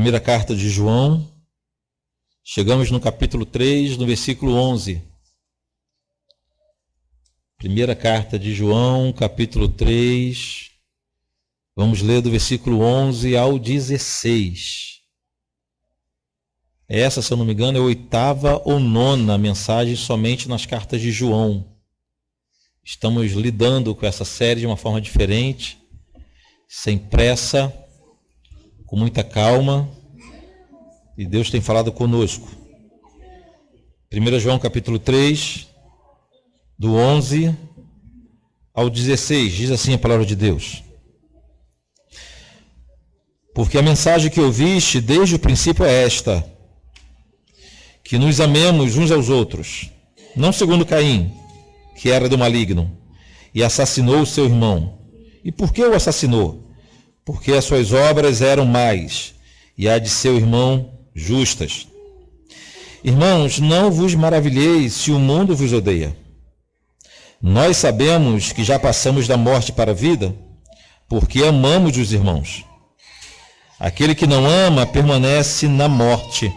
Primeira carta de João, chegamos no capítulo 3, no versículo 11. Primeira carta de João, capítulo 3, vamos ler do versículo 11 ao 16. Essa, se eu não me engano, é a 8ª ou 9ª mensagem somente nas cartas de João. Estamos lidando com essa série de uma forma diferente, sem pressa, com muita calma, e Deus tem falado conosco. 1 João capítulo 3, do 11 ao 16, diz assim a palavra de Deus. Porque a mensagem que ouviste desde o princípio é esta, que nos amemos uns aos outros, não segundo Caim, que era do maligno, e assassinou o seu irmão. E por que o assassinou? Porque as suas obras eram más, e a de seu irmão justas. Irmãos, não vos maravilheis se o mundo vos odeia. Nós sabemos que já passamos da morte para a vida, porque amamos os irmãos. Aquele que não ama permanece na morte.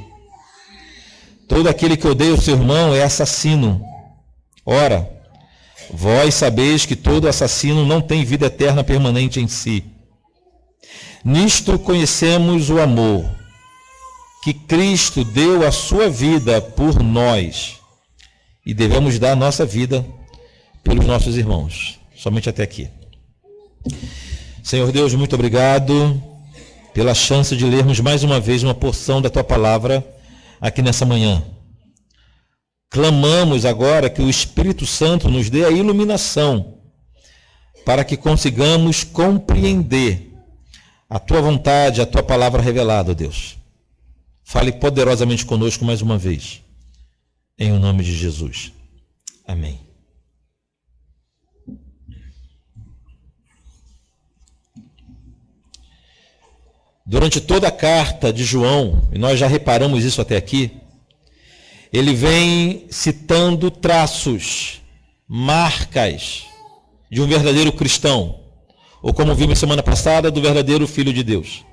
Todo aquele que odeia o seu irmão é assassino. Ora, vós sabeis que todo assassino não tem vida eterna permanente em si. Nisto conhecemos o amor, que Cristo deu a sua vida por nós, e devemos dar a nossa vida pelos nossos irmãos. Somente até aqui. Senhor Deus, muito obrigado pela chance de lermos mais uma vez uma porção da Tua Palavra aqui nessa manhã. Clamamos agora que o Espírito Santo nos dê a iluminação para que consigamos compreender a Tua vontade, a Tua Palavra revelada, Deus. Fale poderosamente conosco mais uma vez, em o nome de Jesus. Amém. Durante toda a carta de João, e nós já reparamos isso até aqui, ele vem citando traços, marcas de um verdadeiro cristão, ou como vimos semana passada, do verdadeiro Filho de Deus.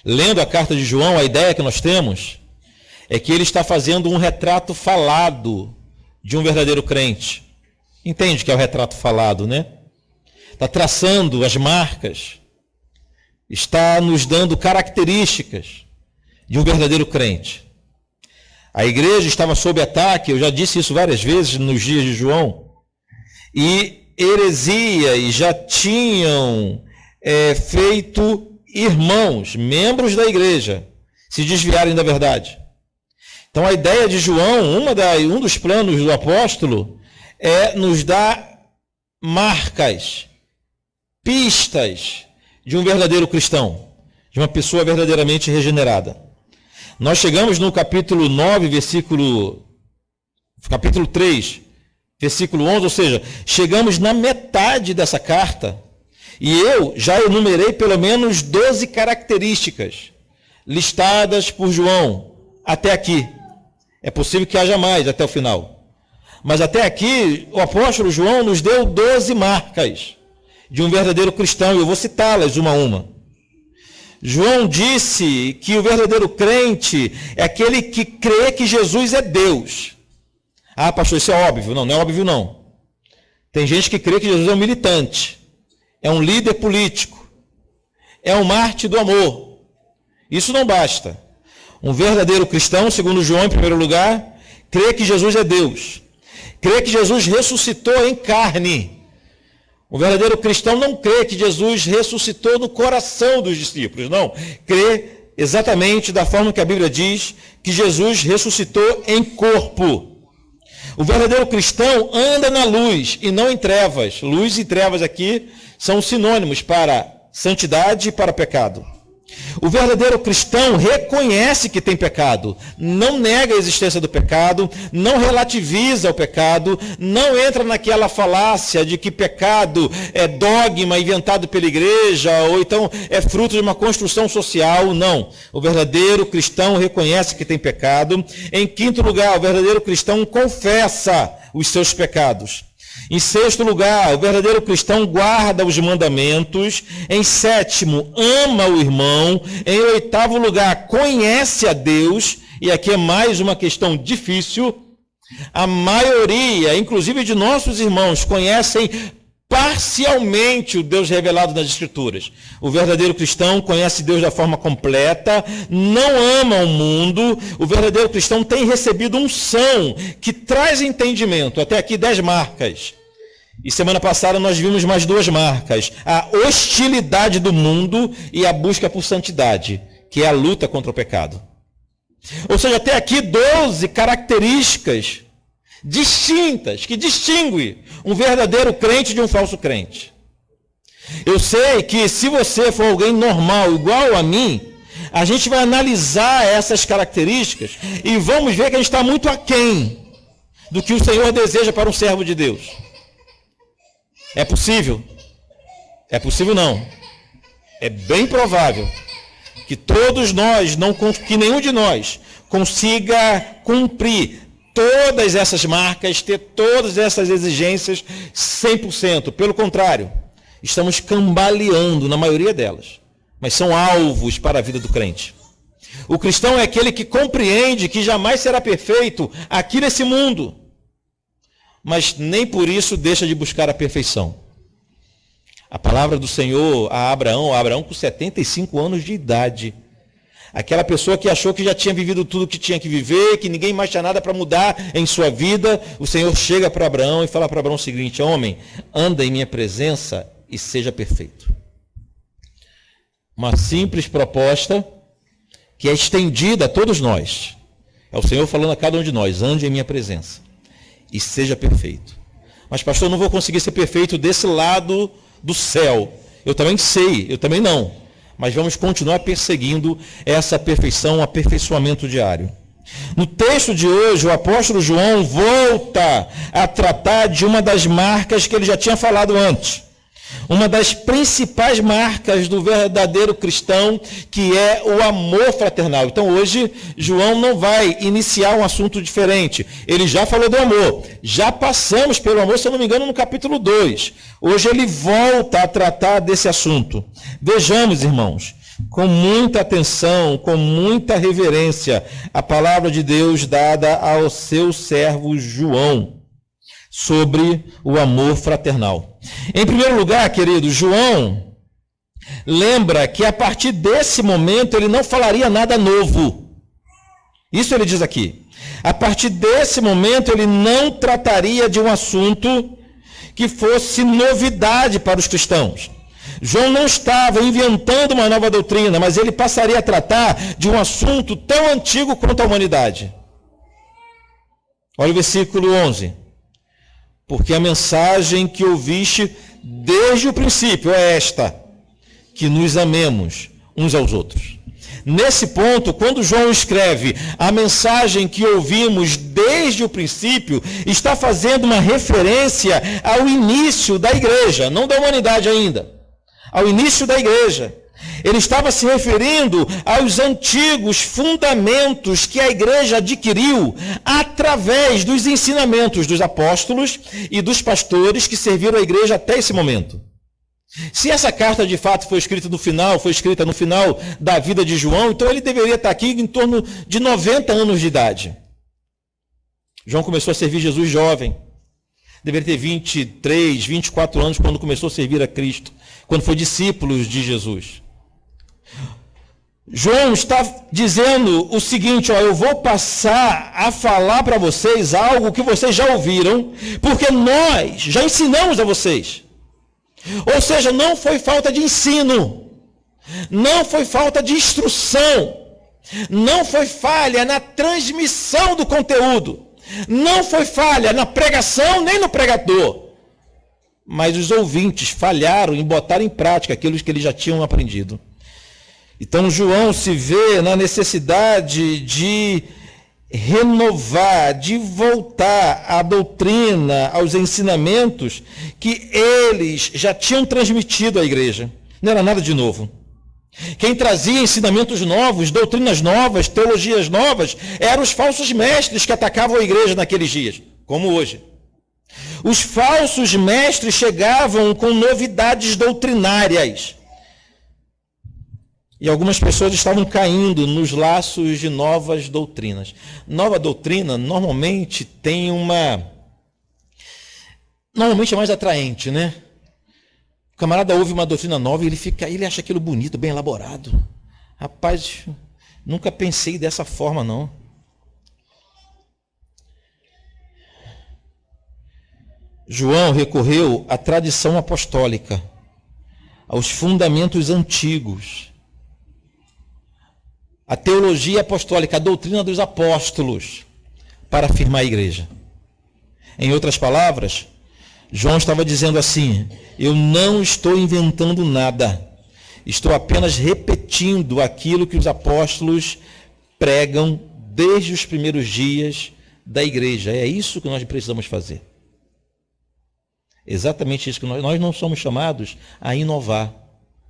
Lendo a carta de João, a ideia que nós temos é que ele está fazendo um retrato falado de um verdadeiro crente. Entende que é o retrato falado, né? Está traçando as marcas, está nos dando características de um verdadeiro crente. A igreja estava sob ataque, eu já disse isso várias vezes nos dias de João, e heresias já tinham feito irmãos, membros da igreja, se desviarem da verdade. Então a ideia de João, um dos planos do apóstolo, é nos dar marcas, pistas de um verdadeiro cristão, de uma pessoa verdadeiramente regenerada. Nós chegamos no capítulo 3, versículo 11, ou seja, chegamos na metade dessa carta, e eu já enumerei pelo menos 12 características listadas por João até aqui. É possível que haja mais até o final. Mas até aqui, o apóstolo João nos deu 12 marcas de um verdadeiro cristão, e eu vou citá-las uma a uma. João disse que o verdadeiro crente é aquele que crê que Jesus é Deus. Ah, pastor, isso é óbvio. Não, não é óbvio não. Tem gente que crê que Jesus é um militante, é um líder político, é um mártir do amor. Isso não basta. Um verdadeiro cristão, segundo João, em primeiro lugar, crê que Jesus é Deus. Crê que Jesus ressuscitou em carne. O verdadeiro cristão não crê que Jesus ressuscitou no coração dos discípulos, não. Crê exatamente da forma que a Bíblia diz que Jesus ressuscitou em corpo. O verdadeiro cristão anda na luz e não em trevas. Luz e trevas aqui são sinônimos para santidade e para pecado. O verdadeiro cristão reconhece que tem pecado, não nega a existência do pecado, não relativiza o pecado, não entra naquela falácia de que pecado é dogma inventado pela igreja, ou então é fruto de uma construção social, não. O verdadeiro cristão reconhece que tem pecado. Em quinto lugar, o verdadeiro cristão confessa os seus pecados. Em sexto lugar, o verdadeiro cristão guarda os mandamentos. Em sétimo, ama o irmão. Em oitavo lugar, conhece a Deus. E aqui é mais uma questão difícil. A maioria, inclusive de nossos irmãos, conhecem parcialmente o Deus revelado nas Escrituras. O verdadeiro cristão conhece Deus da forma completa, não ama o mundo. O verdadeiro cristão tem recebido unção que traz entendimento. Até aqui 10 marcas. E semana passada nós vimos mais 2 marcas. A hostilidade do mundo e a busca por santidade, que é a luta contra o pecado. Ou seja, até aqui 12 características distintas que distinguem um verdadeiro crente de um falso crente. Eu sei que se você for alguém normal, igual a mim, a gente vai analisar essas características e vamos ver que a gente está muito aquém do que o Senhor deseja para um servo de Deus. É possível? É possível não. É bem provável que todos nós, que nenhum de nós consiga cumprir todas essas marcas, ter todas essas exigências 100%. Pelo contrário, estamos cambaleando na maioria delas, mas são alvos para a vida do crente. O cristão é aquele que compreende que jamais será perfeito aqui nesse mundo, mas nem por isso deixa de buscar a perfeição. A palavra do Senhor a Abraão com 75 anos de idade, aquela pessoa que achou que já tinha vivido tudo que tinha que viver, que ninguém mais tinha nada para mudar em sua vida, o Senhor chega para Abraão e fala para Abraão o seguinte: homem, anda em minha presença e seja perfeito. Uma simples proposta que é estendida a todos nós. É o Senhor falando a cada um de nós: ande em minha presença e seja perfeito. Mas pastor, eu não vou conseguir ser perfeito desse lado do céu. Eu também sei, eu também não. Mas vamos continuar perseguindo essa perfeição, um aperfeiçoamento diário. No texto de hoje, o apóstolo João volta a tratar de uma das marcas que ele já tinha falado antes. Uma das principais marcas do verdadeiro cristão, que é o amor fraternal. Então hoje, João não vai iniciar um assunto diferente. Ele já falou do amor. Já passamos pelo amor, se eu não me engano, no capítulo 2. Hoje ele volta a tratar desse assunto. Vejamos, irmãos, com muita atenção, com muita reverência, a palavra de Deus dada ao seu servo João sobre o amor fraternal. Em primeiro lugar, querido, João lembra que a partir desse momento ele não falaria nada novo. Isso ele diz aqui. A partir desse momento ele não trataria de um assunto que fosse novidade para os cristãos. João não estava inventando uma nova doutrina, mas ele passaria a tratar de um assunto tão antigo quanto a humanidade. Olha o versículo 11. Porque a mensagem que ouviste desde o princípio é esta: que nos amemos uns aos outros. Nesse ponto, quando João escreve a mensagem que ouvimos desde o princípio, está fazendo uma referência ao início da igreja, não da humanidade ainda, ao início da igreja. Ele estava se referindo aos antigos fundamentos que a igreja adquiriu através dos ensinamentos dos apóstolos e dos pastores que serviram a igreja até esse momento. Se essa carta de fato foi escrita no final da vida de João, então ele deveria estar aqui em torno de 90 anos de idade. João começou a servir Jesus jovem. Deveria ter 23, 24 anos quando começou a servir a Cristo, quando foi discípulo de Jesus. João está dizendo o seguinte: eu vou passar a falar para vocês algo que vocês já ouviram, porque nós já ensinamos a vocês. Ou seja, não foi falta de ensino, não foi falta de instrução, não foi falha na transmissão do conteúdo, não foi falha na pregação nem no pregador, mas os ouvintes falharam em botar em prática aquilo que eles já tinham aprendido. Então João se vê na necessidade de renovar, de voltar à doutrina, aos ensinamentos que eles já tinham transmitido à igreja. Não era nada de novo. Quem trazia ensinamentos novos, doutrinas novas, teologias novas, eram os falsos mestres que atacavam a igreja naqueles dias, como hoje. Os falsos mestres chegavam com novidades doutrinárias. E algumas pessoas estavam caindo nos laços de novas doutrinas. Nova doutrina normalmente normalmente é mais atraente, né? O camarada ouve uma doutrina nova e ele acha aquilo bonito, bem elaborado. Rapaz, nunca pensei dessa forma, não. João recorreu à tradição apostólica, aos fundamentos antigos, à teologia apostólica, à doutrina dos apóstolos, para afirmar a igreja. Em outras palavras, João estava dizendo assim: eu não estou inventando nada, estou apenas repetindo aquilo que os apóstolos pregam desde os primeiros dias da igreja. É isso que nós precisamos fazer. Exatamente isso que nós não somos chamados a inovar,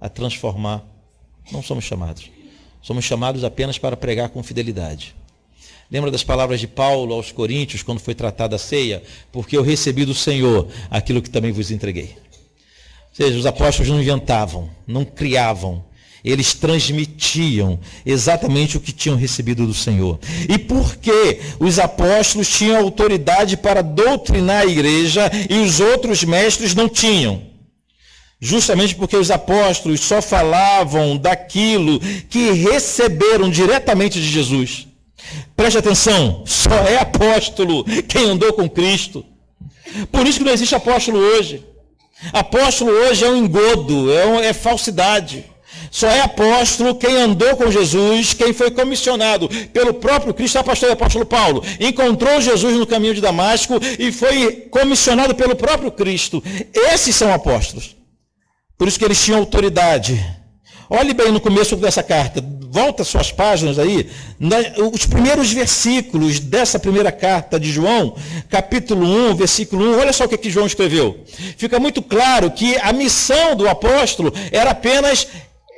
a transformar. Não somos chamados. Somos chamados apenas para pregar com fidelidade. Lembra das palavras de Paulo aos Coríntios, quando foi tratada a ceia? Porque eu recebi do Senhor aquilo que também vos entreguei. Ou seja, os apóstolos não inventavam, não criavam. Eles transmitiam exatamente o que tinham recebido do Senhor. E por que os apóstolos tinham autoridade para doutrinar a igreja e os outros mestres não tinham? Justamente porque os apóstolos só falavam daquilo que receberam diretamente de Jesus. Preste atenção, só é apóstolo quem andou com Cristo. Por isso que não existe apóstolo hoje. Apóstolo hoje é um engodo, é falsidade. Só é apóstolo quem andou com Jesus, quem foi comissionado pelo próprio Cristo. O apóstolo Paulo encontrou Jesus no caminho de Damasco e foi comissionado pelo próprio Cristo. Esses são apóstolos. Por isso que eles tinham autoridade. Olhe bem no começo dessa carta, volta suas páginas aí, os primeiros versículos dessa primeira carta de João, capítulo 1, versículo 1, olha só o que João escreveu. Fica muito claro que a missão do apóstolo era apenas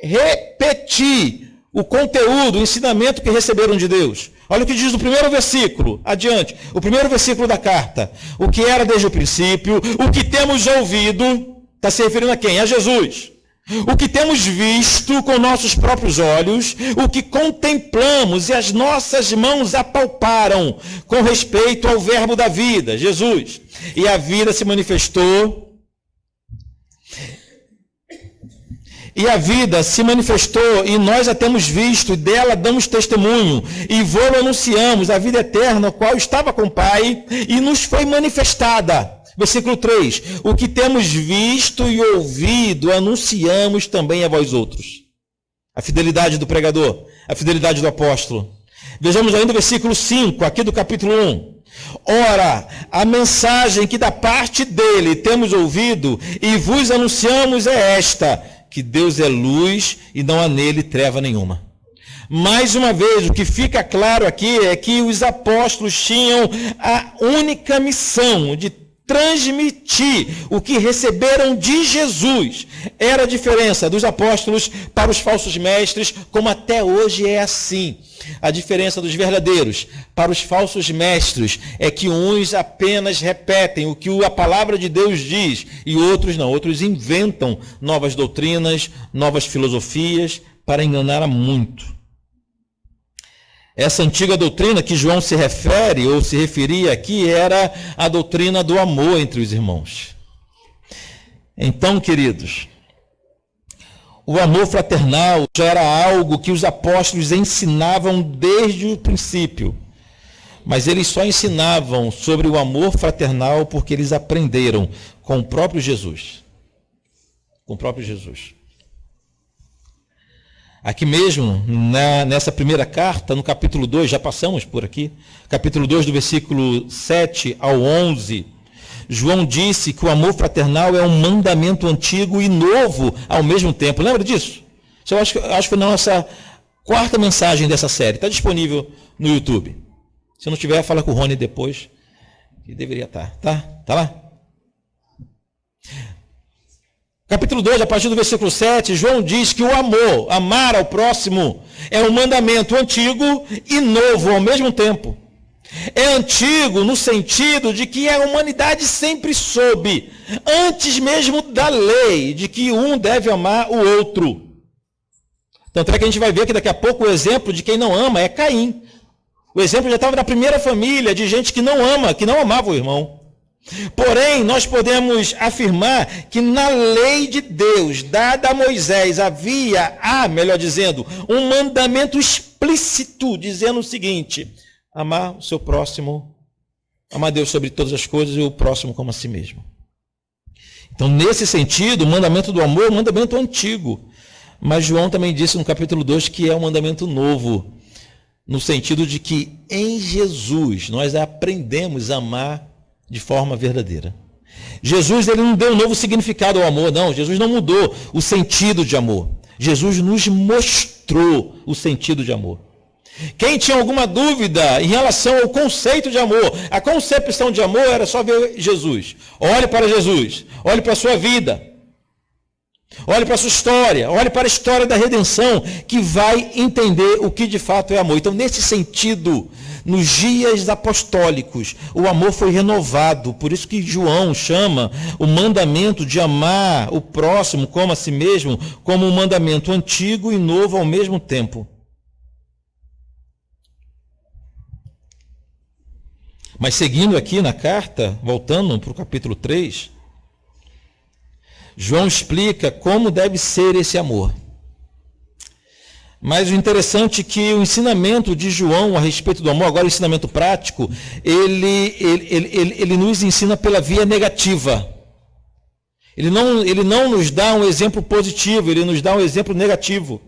repetir o conteúdo, o ensinamento que receberam de Deus. Olha o que diz no primeiro versículo, adiante, o primeiro versículo da carta. O que era desde o princípio, o que temos ouvido, está se referindo a quem? A Jesus. O que temos visto com nossos próprios olhos, o que contemplamos e as nossas mãos apalparam com respeito ao verbo da vida, Jesus. E a vida se manifestou. E nós a temos visto, e dela damos testemunho, e vô-lo anunciamos, a vida eterna, a qual estava com o Pai, e nos foi manifestada. Versículo 3, o que temos visto e ouvido, anunciamos também a vós outros. A fidelidade do pregador, a fidelidade do apóstolo. Vejamos ainda o versículo 5, aqui do capítulo 1. Ora, a mensagem que da parte dele temos ouvido e vos anunciamos é esta, que Deus é luz e não há nele treva nenhuma. Mais uma vez, o que fica claro aqui é que os apóstolos tinham a única missão de transmitir o que receberam de Jesus. Era a diferença dos apóstolos para os falsos mestres, como até hoje é assim. A diferença dos verdadeiros para os falsos mestres é que uns apenas repetem o que a palavra de Deus diz e outros não. Outros inventam novas doutrinas, novas filosofias para enganar a muito. Essa antiga doutrina que João se refere ou se referia aqui era a doutrina do amor entre os irmãos. Então, queridos, o amor fraternal já era algo que os apóstolos ensinavam desde o princípio. Mas eles só ensinavam sobre o amor fraternal porque eles aprenderam com o próprio Jesus. Com o próprio Jesus. Aqui mesmo, nessa primeira carta, no capítulo 2, já passamos por aqui, capítulo 2, do versículo 7 ao 11, João disse que o amor fraternal é um mandamento antigo e novo ao mesmo tempo. Lembra disso? Eu acho que foi na nossa quarta mensagem dessa série. Está disponível no YouTube. Se não tiver, fala com o Rony depois, que deveria estar. Tá lá? Capítulo 2, a partir do versículo 7, João diz que o amor, amar ao próximo, é um mandamento antigo e novo ao mesmo tempo. É antigo no sentido de que a humanidade sempre soube, antes mesmo da lei, de que um deve amar o outro. Tanto é que a gente vai ver que daqui a pouco o exemplo de quem não ama é Caim. O exemplo já estava na primeira família de gente que não ama, que não amava o irmão. Porém, nós podemos afirmar que na lei de Deus, dada a Moisés, melhor dizendo, um mandamento explícito, dizendo o seguinte: amar o seu próximo, amar Deus sobre todas as coisas e o próximo como a si mesmo. Então, nesse sentido, o mandamento do amor é um mandamento antigo. Mas João também disse no capítulo 2 que é um mandamento novo, no sentido de que em Jesus nós aprendemos a amar de forma verdadeira. Jesus, ele não deu um novo significado ao amor, não. Jesus não mudou o sentido de amor. Jesus nos mostrou o sentido de amor. Quem tinha alguma dúvida em relação ao conceito de amor, a concepção de amor, era só ver Jesus. Olhe para Jesus, olhe para a sua vida, olhe para a sua história, olhe para a história da redenção, que vai entender o que de fato é amor. Então, nesse sentido, nos dias apostólicos, o amor foi renovado. Por isso que João chama o mandamento de amar o próximo como a si mesmo, como um mandamento antigo e novo ao mesmo tempo. Mas seguindo aqui na carta, voltando para o capítulo 3, João explica como deve ser esse amor. Mas o interessante é que o ensinamento de João a respeito do amor, agora o ensinamento prático, ele nos ensina pela via negativa. Ele não nos dá um exemplo positivo, ele nos dá um exemplo negativo.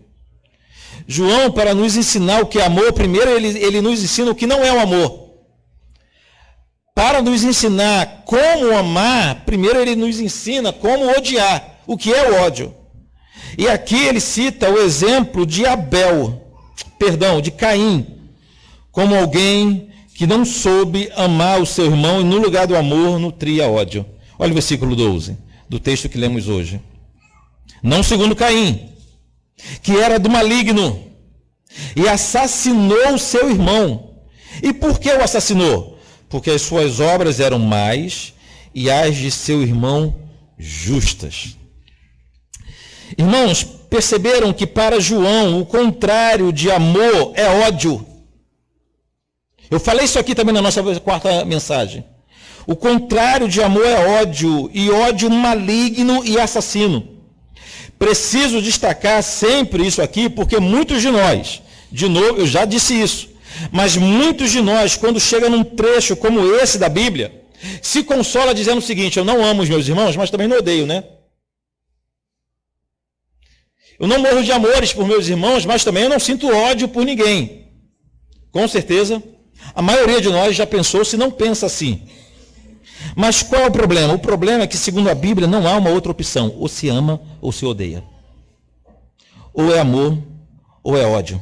João, para nos ensinar o que é amor, primeiro ele nos ensina o que não é o amor. Para nos ensinar como amar, primeiro ele nos ensina como odiar, o que é o ódio. E aqui ele cita o exemplo de de Caim, como alguém que não soube amar o seu irmão e no lugar do amor nutria ódio. Olha o versículo 12 do texto que lemos hoje. Não segundo Caim, que era do maligno e assassinou o seu irmão. E por que o assassinou? Porque as suas obras eram más e as de seu irmão justas. Irmãos, perceberam que para João o contrário de amor é ódio. Eu falei isso aqui também na nossa quarta mensagem. O contrário de amor é ódio, e ódio maligno e assassino. Preciso destacar sempre isso aqui, porque muitos de nós, de novo, eu já disse isso, mas muitos de nós, quando chega num trecho como esse da Bíblia, se consola dizendo o seguinte: eu não amo os meus irmãos, mas também não odeio, né? Eu não morro de amores por meus irmãos, mas também eu não sinto ódio por ninguém. Com certeza, a maioria de nós já pensou, se não pensa assim. Mas qual é o problema? O problema é que, segundo a Bíblia, não há uma outra opção. Ou se ama ou se odeia. Ou é amor ou é ódio.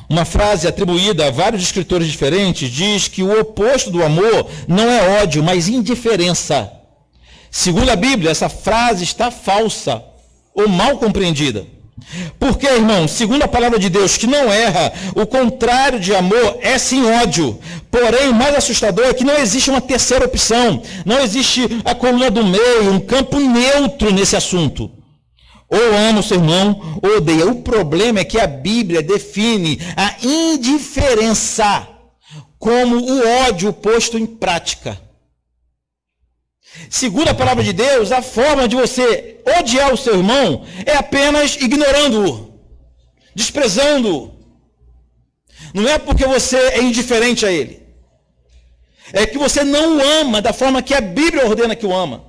Uma frase atribuída a vários escritores diferentes diz que o oposto do amor não é ódio, mas indiferença. Segundo a Bíblia, essa frase está falsa ou mal compreendida. Porque, irmão, segundo a palavra de Deus, que não erra, o contrário de amor é sim ódio. Porém, o mais assustador é que não existe uma terceira opção. Não existe a coluna do meio, um campo neutro nesse assunto. Ou ama o seu irmão, ou odeia. O problema é que a Bíblia define a indiferença como o ódio posto em prática. Segundo a palavra de Deus, a forma de você odiar o seu irmão é apenas ignorando-o, desprezando-o. Não é porque você é indiferente a ele. É que você não o ama da forma que a Bíblia ordena que o ama.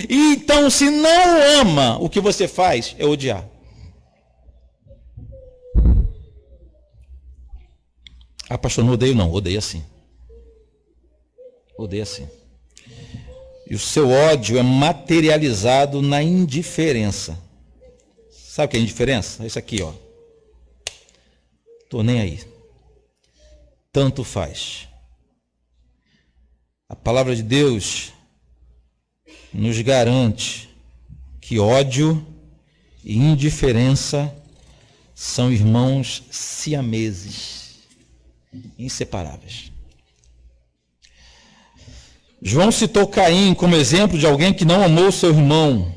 E então, se não ama, o que você faz é odiar. Ah, pastor, não odeio não, odeia sim. Odeia sim. E o seu ódio é materializado na indiferença. Sabe o que é indiferença? É isso aqui, ó. Tô nem aí. Tanto faz. A palavra de Deus nos garante que ódio e indiferença são irmãos siameses. Inseparáveis. João citou Caim como exemplo de alguém que não amou seu irmão.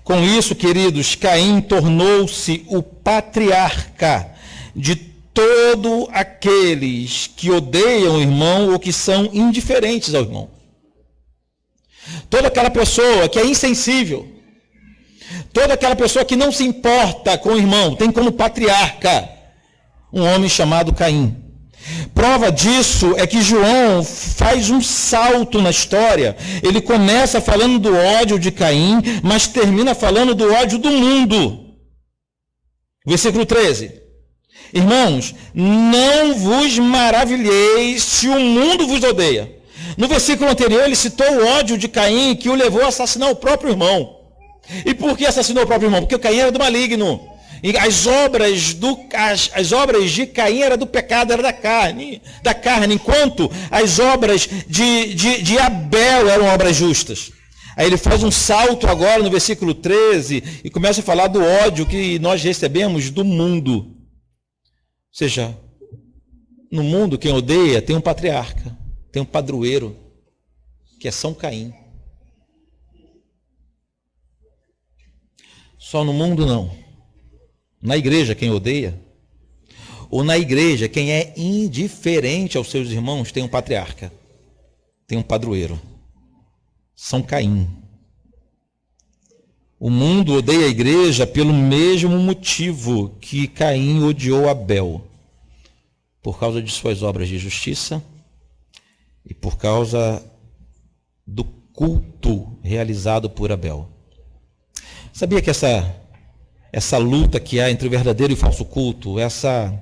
Com isso, queridos, Caim tornou-se o patriarca de todos aqueles que odeiam o irmão ou que são indiferentes ao irmão. Toda aquela pessoa que é insensível, toda aquela pessoa que não se importa com o irmão, tem como patriarca um homem chamado Caim. Prova disso é que João faz um salto na história. Ele começa falando do ódio de Caim, mas termina falando do ódio do mundo. Versículo 13. Irmãos, não vos maravilheis se o mundo vos odeia. No versículo anterior ele citou o ódio de Caim que o levou a assassinar o próprio irmão. E por que assassinou o próprio irmão? Porque Caim era do maligno. E as obras de Caim eram do pecado, era da carne, enquanto as obras de Abel eram obras justas. Aí ele faz um salto agora no versículo 13 e começa a falar do ódio que nós recebemos do mundo. Ou seja, no mundo quem odeia tem um patriarca, tem um padroeiro, que é São Caim. Só no mundo não. Na igreja, quem odeia, ou na igreja, quem é indiferente aos seus irmãos, tem um patriarca, tem um padroeiro, São Caim. O mundo odeia a igreja pelo mesmo motivo que Caim odiou Abel, por causa de suas obras de justiça e por causa do culto realizado por Abel. Sabia que essa luta que há entre o verdadeiro e o falso culto, essa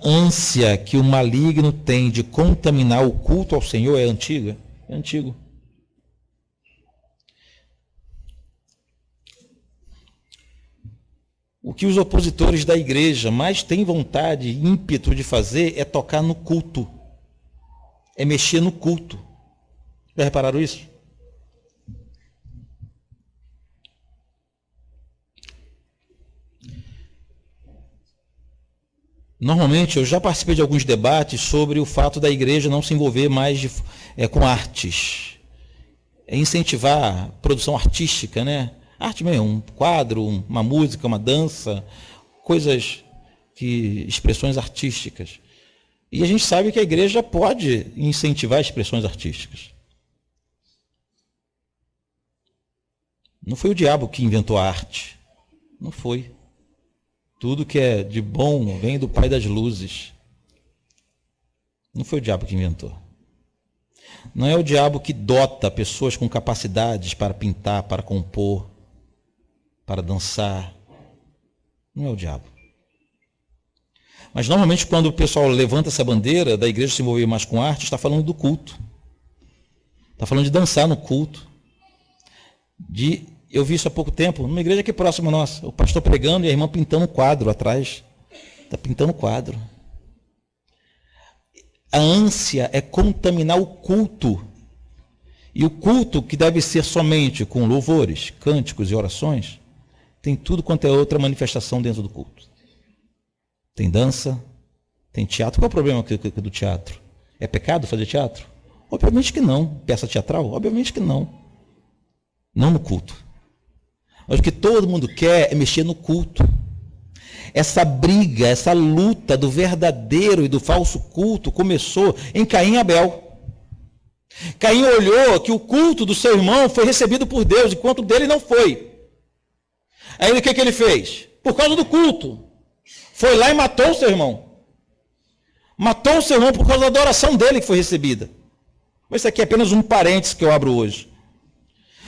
ânsia que o maligno tem de contaminar o culto ao Senhor é antiga? É antigo. O que os opositores da igreja mais têm vontade e ímpeto de fazer é tocar no culto, é mexer no culto. Já repararam isso? Normalmente, eu já participei de alguns debates sobre o fato da igreja não se envolver mais com artes. Incentivar a produção artística, né? Arte mesmo, um quadro, uma música, uma dança, expressões artísticas. E a gente sabe que a igreja pode incentivar expressões artísticas. Não foi o diabo que inventou a arte. Não foi. Tudo que é de bom vem do Pai das luzes. Não foi o diabo que inventou. Não é o diabo que dota pessoas com capacidades para pintar, para compor, para dançar. Não é o diabo. Mas normalmente quando o pessoal levanta essa bandeira da igreja se envolver mais com arte, está falando do culto. Está falando de dançar no culto. Eu vi isso há pouco tempo, numa igreja aqui próxima nossa, o pastor pregando e a irmã pintando um quadro atrás. Está pintando um quadro. A ânsia é contaminar o culto. E o culto, que deve ser somente com louvores, cânticos e orações, tem tudo quanto é outra manifestação dentro do culto. Tem dança, tem teatro. Qual é o problema do teatro? É pecado fazer teatro? Obviamente que não. Peça teatral? Obviamente que não. Não no culto. Mas o que todo mundo quer é mexer no culto. Essa briga, essa luta do verdadeiro e do falso culto começou em Caim e Abel. Caim olhou que o culto do seu irmão foi recebido por Deus, enquanto o dele não foi. Aí o que ele fez? Por causa do culto. Foi lá e matou o seu irmão. Matou o seu irmão por causa da adoração dele que foi recebida. Mas isso aqui é apenas um parênteses que eu abro hoje.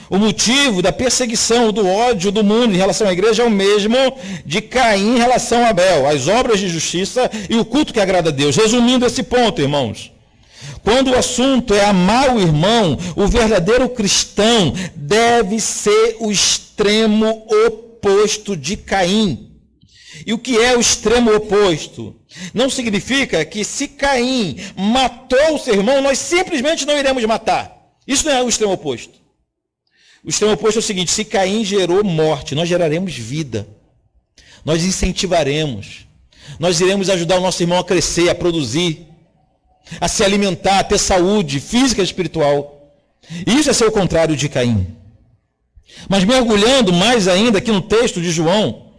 O motivo da perseguição, do ódio do mundo em relação à igreja é o mesmo de Caim em relação a Abel, as obras de justiça e o culto que agrada a Deus. Resumindo esse ponto, irmãos, quando o assunto é amar o irmão, o verdadeiro cristão deve ser o extremo oposto de Caim. E o que é o extremo oposto? Não significa que se Caim matou o seu irmão, nós simplesmente não iremos matar. Isso não é o extremo oposto. O extremo oposto é o seguinte: se Caim gerou morte, nós geraremos vida. Nós incentivaremos. Nós iremos ajudar o nosso irmão a crescer, a produzir, a se alimentar, a ter saúde física e espiritual. Isso é ser o contrário de Caim. Mas mergulhando mais ainda aqui no texto de João,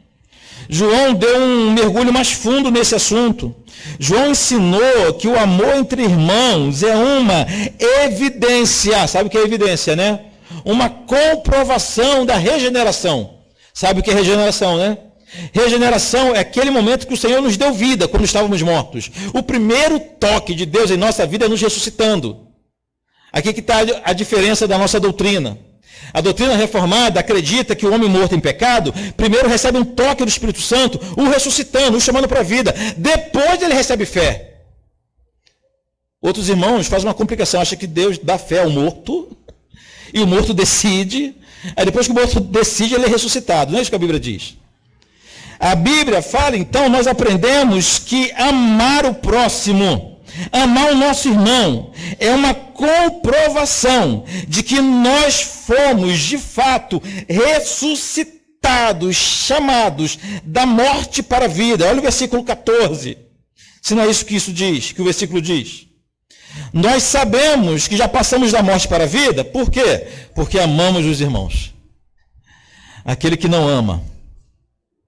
João deu um mergulho mais fundo nesse assunto. João ensinou que o amor entre irmãos é uma evidência. Sabe o que é evidência, né? Uma comprovação da regeneração. Sabe o que é regeneração, né? Regeneração é aquele momento que o Senhor nos deu vida quando estávamos mortos. O primeiro toque de Deus em nossa vida é nos ressuscitando. Aqui que está a diferença da nossa doutrina. A doutrina reformada acredita que o homem morto em pecado primeiro recebe um toque do Espírito Santo, o ressuscitando, o chamando para a vida. Depois ele recebe fé. Outros irmãos fazem uma complicação, acham que Deus dá fé ao morto e o morto decide. Aí depois que o morto decide, ele é ressuscitado. Não é isso que a Bíblia diz. A Bíblia fala, então, nós aprendemos que amar o próximo, amar o nosso irmão, é uma comprovação de que nós fomos, de fato, ressuscitados, chamados da morte para a vida. Olha o versículo 14. Se não é isso que isso diz, que o versículo diz. Nós sabemos que já passamos da morte para a vida. Por quê? Porque amamos os irmãos. Aquele que não ama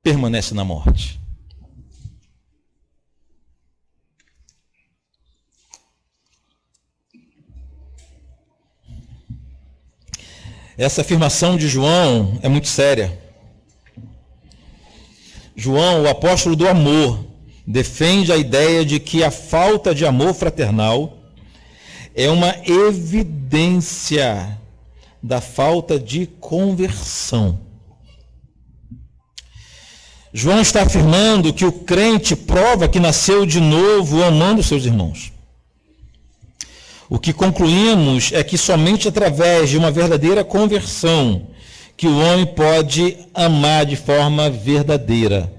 permanece na morte. Essa afirmação de João é muito séria. João, o apóstolo do amor, defende a ideia de que a falta de amor fraternal é uma evidência da falta de conversão. João está afirmando que o crente prova que nasceu de novo amando seus irmãos. O que concluímos é que somente através de uma verdadeira conversão que o homem pode amar de forma verdadeira.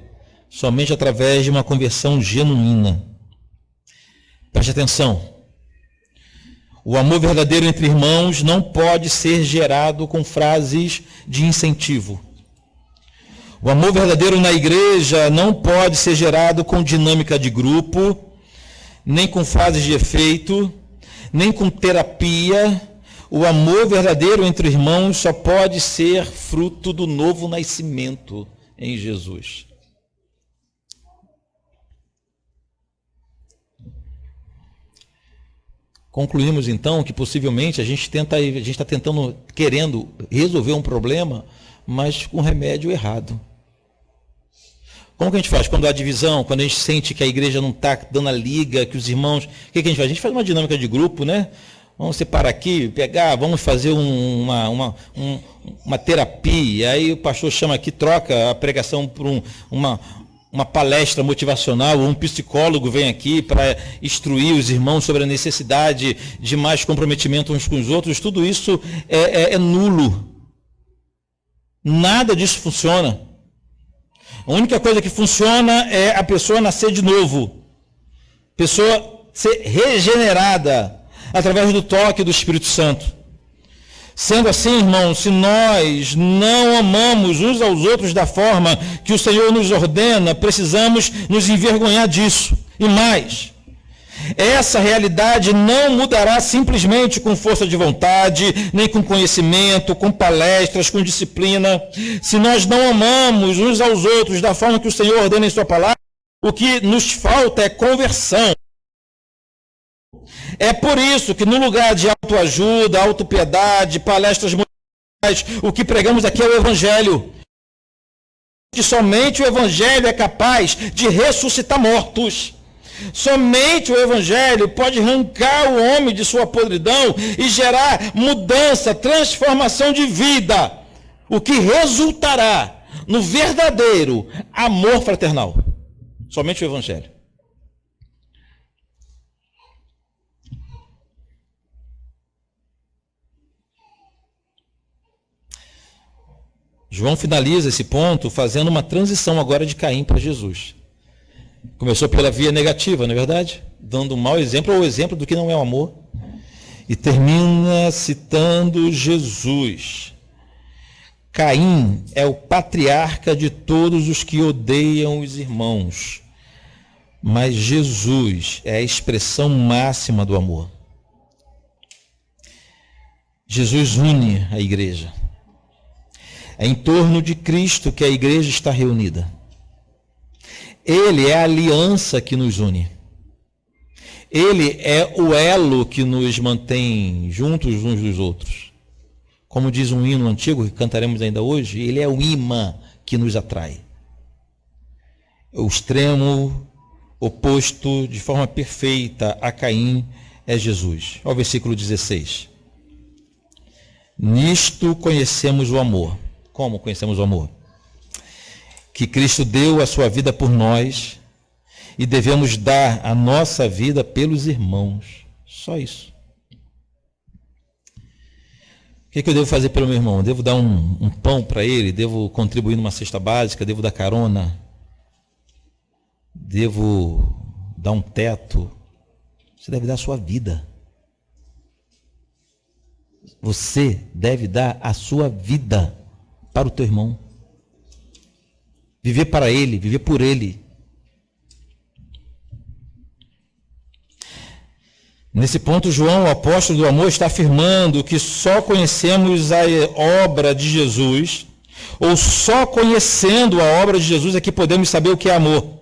Somente através de uma conversão genuína. Preste atenção. O amor verdadeiro entre irmãos não pode ser gerado com frases de incentivo. O amor verdadeiro na igreja não pode ser gerado com dinâmica de grupo, nem com frases de efeito, nem com terapia. O amor verdadeiro entre irmãos só pode ser fruto do novo nascimento em Jesus. Concluímos então que possivelmente a gente está querendo resolver um problema, mas com remédio errado. Como que a gente faz quando há divisão, quando a gente sente que a igreja não está dando a liga, que os irmãos... O que a gente faz? A gente faz uma dinâmica de grupo, né? Vamos separar aqui, vamos fazer uma terapia. Aí o pastor chama aqui, troca a pregação por uma palestra motivacional, ou um psicólogo vem aqui para instruir os irmãos sobre a necessidade de mais comprometimento uns com os outros. Tudo isso é nulo. Nada disso funciona. A única coisa que funciona é a pessoa nascer de novo. Pessoa ser regenerada através do toque do Espírito Santo. Sendo assim, irmãos, se nós não amamos uns aos outros da forma que o Senhor nos ordena, precisamos nos envergonhar disso. E mais, essa realidade não mudará simplesmente com força de vontade, nem com conhecimento, com palestras, com disciplina. Se nós não amamos uns aos outros da forma que o Senhor ordena em sua palavra, o que nos falta é conversão. É por isso que no lugar de autoajuda, autopiedade, palestras motivacionais, o que pregamos aqui é o Evangelho. Que somente o Evangelho é capaz de ressuscitar mortos. Somente o Evangelho pode arrancar o homem de sua podridão e gerar mudança, transformação de vida, o que resultará no verdadeiro amor fraternal. Somente o Evangelho. João finaliza esse ponto fazendo uma transição agora de Caim para Jesus. Começou pela via negativa, não é verdade? Dando um mau exemplo ou o exemplo do que não é o amor. E termina citando Jesus. Caim é o patriarca de todos os que odeiam os irmãos. Mas Jesus é a expressão máxima do amor. Jesus une a igreja. É em torno de Cristo que a igreja está reunida. Ele é a aliança que nos une. Ele é o elo que nos mantém juntos uns dos outros. Como diz um hino antigo que cantaremos ainda hoje, ele é o imã que nos atrai. O extremo oposto, de forma perfeita, a Caim é Jesus. Olha o versículo 16. Nisto conhecemos o amor. Como conhecemos o amor? Que Cristo deu a sua vida por nós e devemos dar a nossa vida pelos irmãos. Só isso. O que eu devo fazer pelo meu irmão? Devo dar um pão para ele? Devo contribuir numa cesta básica? Devo dar carona? Devo dar um teto? Você deve dar a sua vida. Você deve dar a sua vida para o teu irmão. Viver para ele, viver por ele. Nesse ponto, João, o apóstolo do amor, está afirmando que só conhecemos a obra de Jesus, ou só conhecendo a obra de Jesus é que podemos saber o que é amor.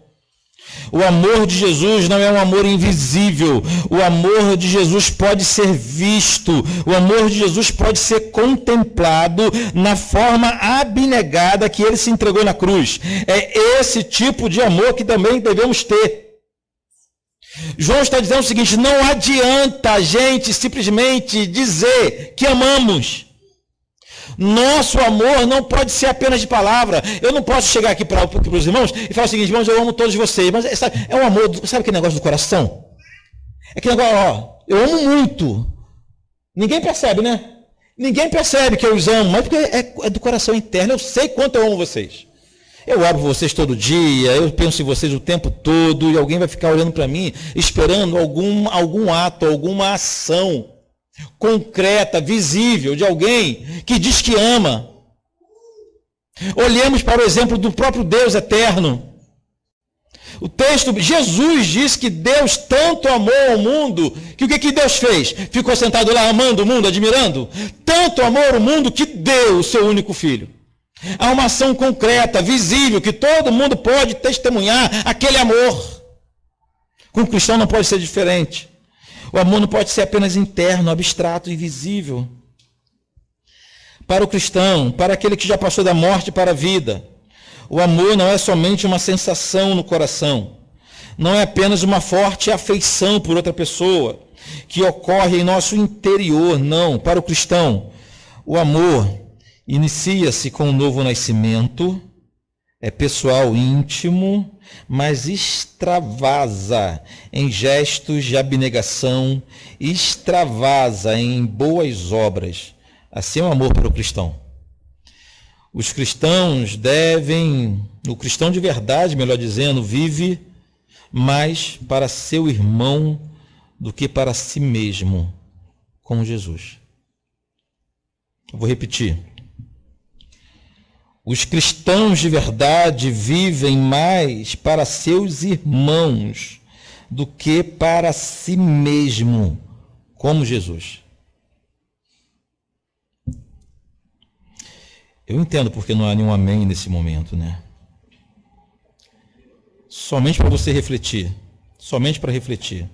O amor de Jesus não é um amor invisível. O amor de Jesus pode ser visto. O amor de Jesus pode ser contemplado na forma abnegada que ele se entregou na cruz. É esse tipo de amor que também devemos ter. João está dizendo o seguinte: não adianta a gente simplesmente dizer que amamos. Nosso amor não pode ser apenas de palavra. Eu não posso chegar aqui para os irmãos e falar o seguinte: irmãos, eu amo todos vocês. Mas sabe, é um amor, sabe aquele negócio do coração? É aquele negócio, ó, eu amo muito. Ninguém percebe, né? Ninguém percebe que eu os amo, mas porque é do coração interno. Eu sei quanto eu amo vocês. Eu oro por vocês todo dia, eu penso em vocês o tempo todo, e alguém vai ficar olhando para mim, esperando algum ato, alguma ação concreta, visível, de alguém que diz que ama. Olhemos para o exemplo do próprio Deus eterno. O texto, Jesus diz que Deus tanto amou ao mundo, que o que Deus fez? Ficou sentado lá amando o mundo, admirando? Tanto amou o mundo que deu o seu único filho. Há uma ação concreta, visível, que todo mundo pode testemunhar aquele amor. Com o cristão não pode ser diferente. O amor não pode ser apenas interno, abstrato e visível. Para o cristão, para aquele que já passou da morte para a vida, o amor não é somente uma sensação no coração. Não é apenas uma forte afeição por outra pessoa que ocorre em nosso interior. Não, para o cristão, o amor inicia-se com um novo nascimento, é pessoal, íntimo, mas extravasa em gestos de abnegação, extravasa em boas obras. Assim é o amor para o cristão. Os cristãos o cristão de verdade, melhor dizendo, vive mais para seu irmão do que para si mesmo, como Jesus. Eu vou repetir. Os cristãos de verdade vivem mais para seus irmãos do que para si mesmo, como Jesus. Eu entendo porque não há nenhum amém nesse momento, né? Somente para você refletir. Somente para refletir.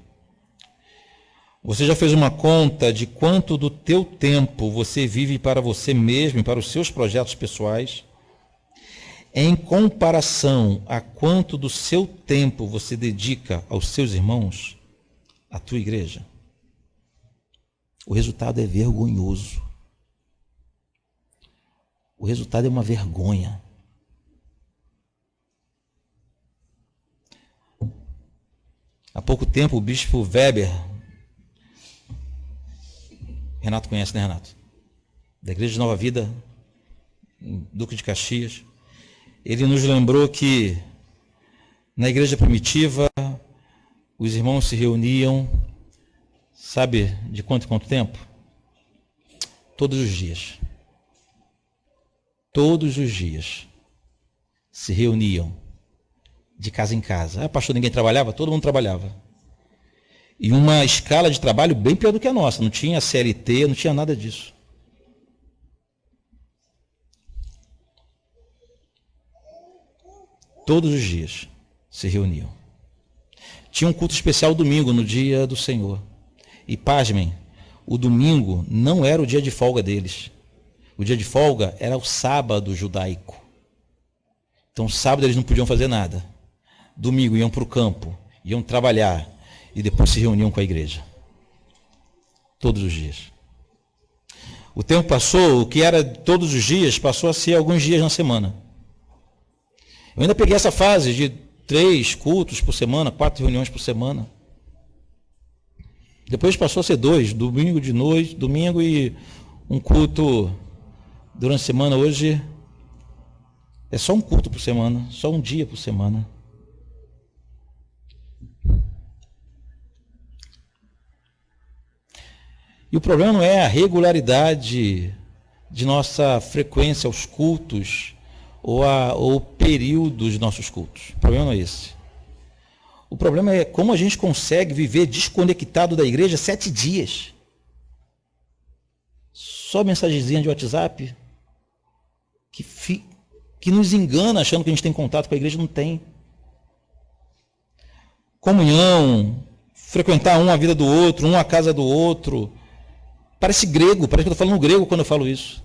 Você já fez uma conta de quanto do teu tempo você vive para você mesmo e para os seus projetos pessoais? Em comparação a quanto do seu tempo você dedica aos seus irmãos, à tua igreja? O resultado é vergonhoso. O resultado é uma vergonha. Há pouco tempo, o bispo Weber, Renato conhece, né, Renato? Da Igreja de Nova Vida, em Duque de Caxias, ele nos lembrou que na igreja primitiva os irmãos se reuniam, sabe de quanto em quanto tempo? Todos os dias. Todos os dias se reuniam de casa em casa. Ah, pastor, ninguém trabalhava? Todo mundo trabalhava. E uma escala de trabalho bem pior do que a nossa. Não tinha CLT, não tinha nada disso. Todos os dias se reuniam. Tinha um culto especial domingo, no dia do Senhor. E pasmem, o domingo não era o dia de folga deles. O dia de folga era o sábado judaico. Então, sábado eles não podiam fazer nada. Domingo iam para o campo, iam trabalhar e depois se reuniam com a igreja. Todos os dias. O tempo passou, o que era todos os dias passou a ser alguns dias na semana. Eu ainda peguei essa fase de 3 cultos por semana, 4 reuniões por semana. Depois passou a ser 2, domingo de noite, domingo e um culto durante a semana. Hoje é só um culto por semana, só um dia por semana. E o problema não é a regularidade de nossa frequência aos cultos ou o período de nossos cultos. O problema não é esse. O problema é como a gente consegue viver desconectado da igreja 7 dias. Só mensagenzinha de WhatsApp que nos engana achando que a gente tem contato com a igreja, não tem. Comunhão, frequentar um a vida do outro, um a casa do outro. Parece grego, parece que eu estou falando grego quando eu falo isso.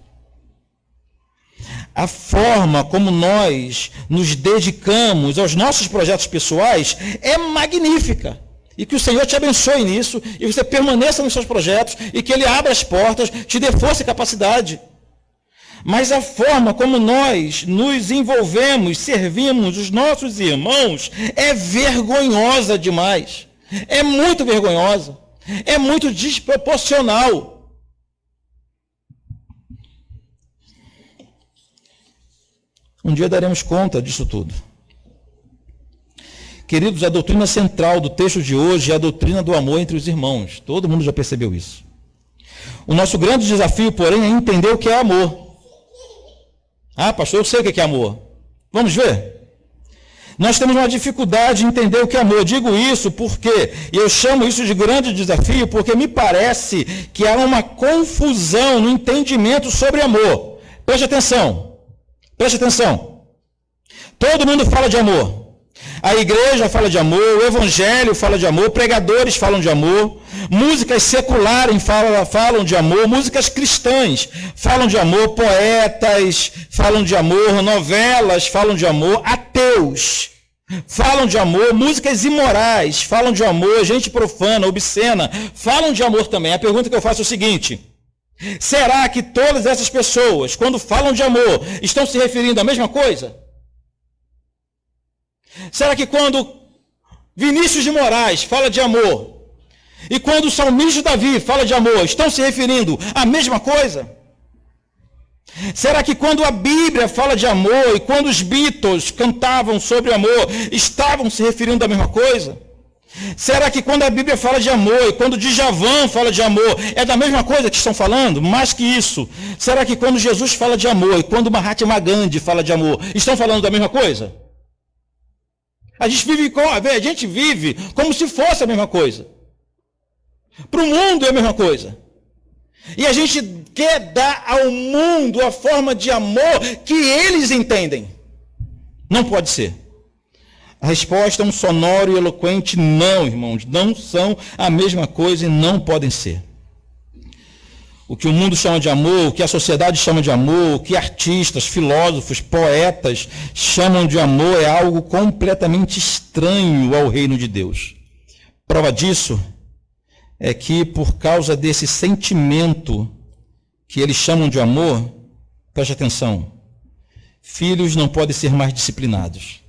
A forma como nós nos dedicamos aos nossos projetos pessoais é magnífica. E que o Senhor te abençoe nisso, e você permaneça nos seus projetos, e que Ele abra as portas, te dê força e capacidade. Mas a forma como nós nos envolvemos, servimos os nossos irmãos, é vergonhosa demais. É muito vergonhosa. É muito desproporcional. Um dia daremos conta disso tudo. Queridos, a doutrina central do texto de hoje é a doutrina do amor entre os irmãos. Todo mundo já percebeu isso. O nosso grande desafio, porém, é entender o que é amor. Ah, pastor, eu sei o que é amor. Vamos ver? Nós temos uma dificuldade em entender o que é amor. Eu digo isso porque eu chamo isso de grande desafio, porque me parece que há uma confusão no entendimento sobre amor. Preste atenção. Preste atenção. Todo mundo fala de amor. A igreja fala de amor, o evangelho fala de amor, pregadores falam de amor, músicas seculares falam de amor, músicas cristãs falam de amor, poetas falam de amor, novelas falam de amor, ateus falam de amor, músicas imorais falam de amor, gente profana, obscena, falam de amor também. A pergunta que eu faço é o seguinte: será que todas essas pessoas, quando falam de amor, estão se referindo à mesma coisa? Será que quando Vinícius de Moraes fala de amor, e quando o salmista Davi fala de amor, estão se referindo à mesma coisa? Será que quando a Bíblia fala de amor, e quando os Beatles cantavam sobre amor, estavam se referindo à mesma coisa? Será que quando a Bíblia fala de amor, e quando Djavan fala de amor, é da mesma coisa que estão falando? Mais que isso, será que quando Jesus fala de amor, e quando Mahatma Gandhi fala de amor, estão falando da mesma coisa? A gente vive como se fosse a mesma coisa. Para o mundo é a mesma coisa. E a gente quer dar ao mundo a forma de amor que eles entendem. Não pode ser. A resposta é um sonoro e eloquente não, irmãos. Não são a mesma coisa e não podem ser. O que o mundo chama de amor, o que a sociedade chama de amor, o que artistas, filósofos, poetas chamam de amor é algo completamente estranho ao reino de Deus. Prova disso é que, por causa desse sentimento que eles chamam de amor, preste atenção, filhos não podem ser mais disciplinados.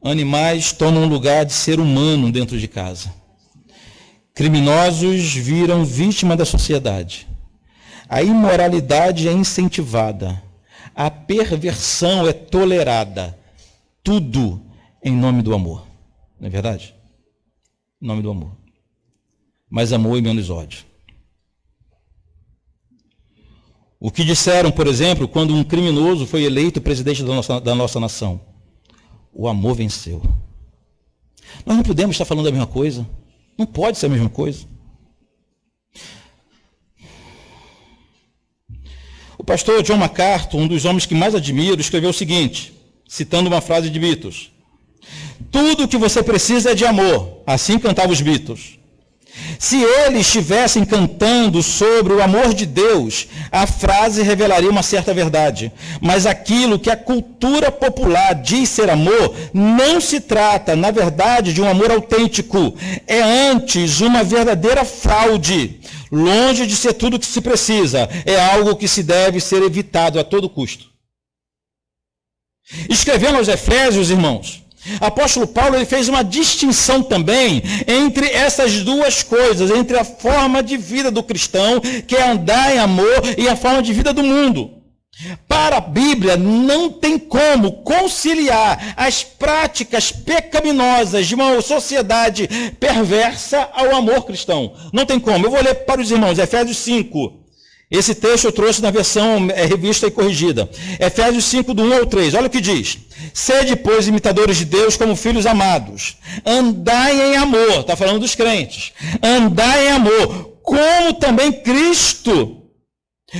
Animais tomam o lugar de ser humano dentro de casa. Criminosos viram vítima da sociedade. A imoralidade é incentivada. A perversão é tolerada. Tudo em nome do amor. Não é verdade? Em nome do amor. Mais amor e menos ódio. O que disseram, por exemplo, quando um criminoso foi eleito presidente da nossa nação? o amor venceu. Nós não podemos estar falando a mesma coisa. Não pode ser a mesma coisa. O pastor John MacArthur, um dos homens que mais admiro, escreveu o seguinte, citando uma frase de Beatles: tudo o que você precisa é de amor. Assim cantavam os Beatles. Se eles estivessem cantando sobre o amor de Deus, a frase revelaria uma certa verdade. Mas aquilo que a cultura popular diz ser amor, não se trata, na verdade, de um amor autêntico. É antes uma verdadeira fraude. Longe de ser tudo o que se precisa, é algo que se deve ser evitado a todo custo. Escrevendo aos Efésios, irmãos, apóstolo Paulo ele fez uma distinção também entre essas duas coisas, entre a forma de vida do cristão, que é andar em amor, e a forma de vida do mundo. Para a Bíblia, não tem como conciliar as práticas pecaminosas de uma sociedade perversa ao amor cristão. Não tem como. Eu vou ler para os irmãos, Efésios 5. Esse texto eu trouxe na versão revista e corrigida. Efésios 5, do 1 ao 3. Olha o que diz. Sede, pois, imitadores de Deus como filhos amados. Andai em amor. Está falando dos crentes. Andai em amor, como também Cristo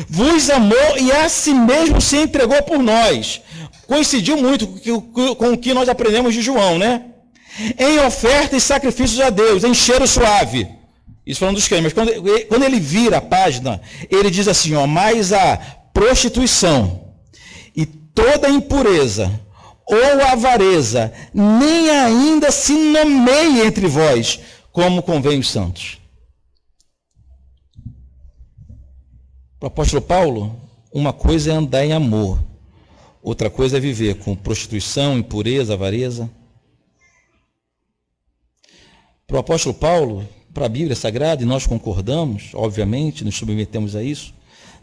vos amou e a si mesmo se entregou por nós. Coincidiu muito com o que nós aprendemos de João, né? Em oferta e sacrifícios a Deus, em cheiro suave. Isso falando dos crentes, mas quando ele vira a página, ele diz assim, ó, mas a prostituição e toda impureza ou avareza nem ainda se nomeie entre vós, como convém os santos. Para o apóstolo Paulo, uma coisa é andar em amor, outra coisa é viver com prostituição, impureza, avareza. Para o apóstolo Paulo, para a Bíblia Sagrada, e nós concordamos, obviamente, nos submetemos a isso,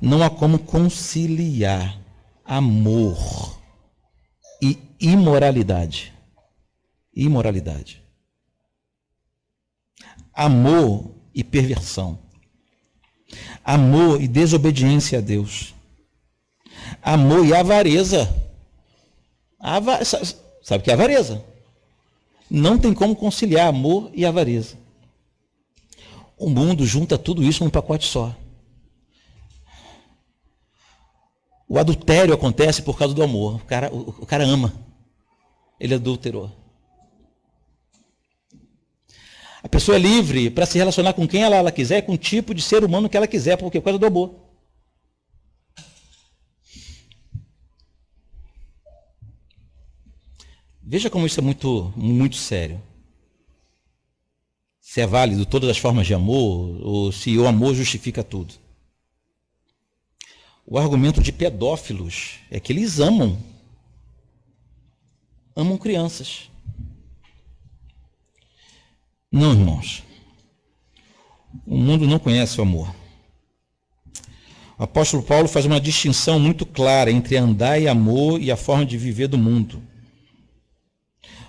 não há como conciliar amor e imoralidade. Imoralidade. Amor e perversão. Amor e desobediência a Deus. Amor e avareza. Sabe o que é avareza? Não tem como conciliar amor e avareza. O mundo junta tudo isso num pacote só. O adultério acontece por causa do amor. O cara ama. Ele adulterou. A pessoa é livre para se relacionar com quem ela quiser, com o tipo de ser humano que ela quiser, porque por causa do amor. Veja como isso é muito, muito sério. Se é válido todas as formas de amor, ou se o amor justifica tudo. O argumento de pedófilos é que eles amam crianças. Não, irmãos. O mundo não conhece o amor. O apóstolo Paulo faz uma distinção muito clara entre andar e amor e a forma de viver do mundo.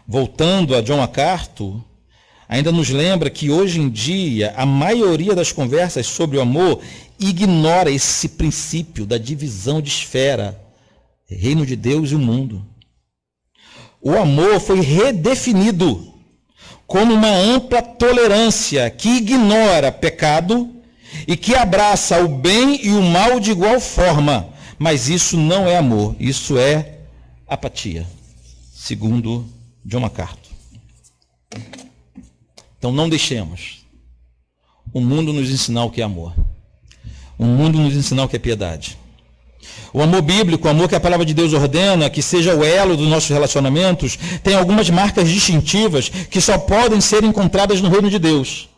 Voltando a John MacArthur, ainda nos lembra que hoje em dia a maioria das conversas sobre o amor ignora esse princípio da divisão de esfera, reino de Deus e o mundo. O amor foi redefinido como uma ampla tolerância que ignora pecado e que abraça o bem e o mal de igual forma. Mas isso não é amor, isso é apatia, segundo John MacArthur. Então não deixemos o mundo nos ensinar o que é amor. O mundo nos ensinar o que é piedade. O amor bíblico, o amor que a palavra de Deus ordena, que seja o elo dos nossos relacionamentos, tem algumas marcas distintivas que só podem ser encontradas no reino de Deus.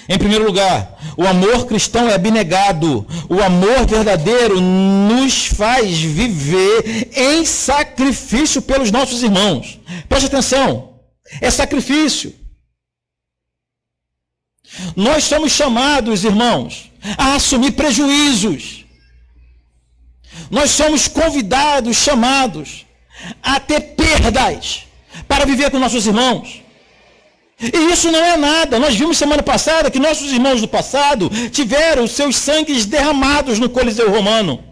Em primeiro lugar, o amor cristão é abnegado. O amor verdadeiro nos faz viver em sacrifício pelos nossos irmãos. Preste atenção, é sacrifício. Nós somos chamados, irmãos, a assumir prejuízos. Nós somos convidados, chamados a ter perdas para viver com nossos irmãos. E isso não é nada. Nós vimos semana passada que nossos irmãos do passado tiveram seus sangues derramados no Coliseu Romano.